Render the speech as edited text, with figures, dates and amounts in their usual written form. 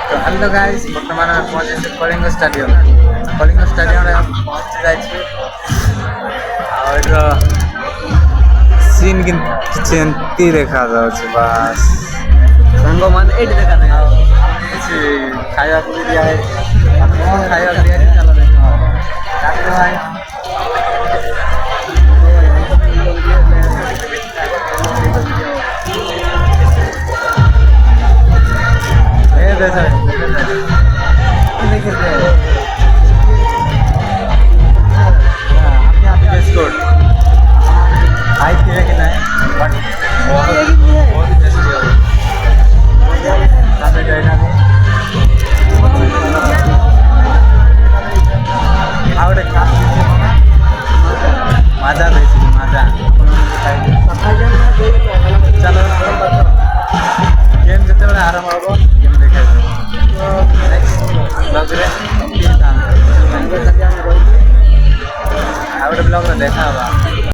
तो hello guys बर्तमान में पहुंचे कलिंग स्टेडियम रे पहुंच जाइए और सीन किसी देखा जाऊँ बस सांग मान एट देखा नहीं खाया दिया है खाया दिया है चलो देखो भाई चलो गेम जिते आरंभ हम गेम देखा ब्लग देखा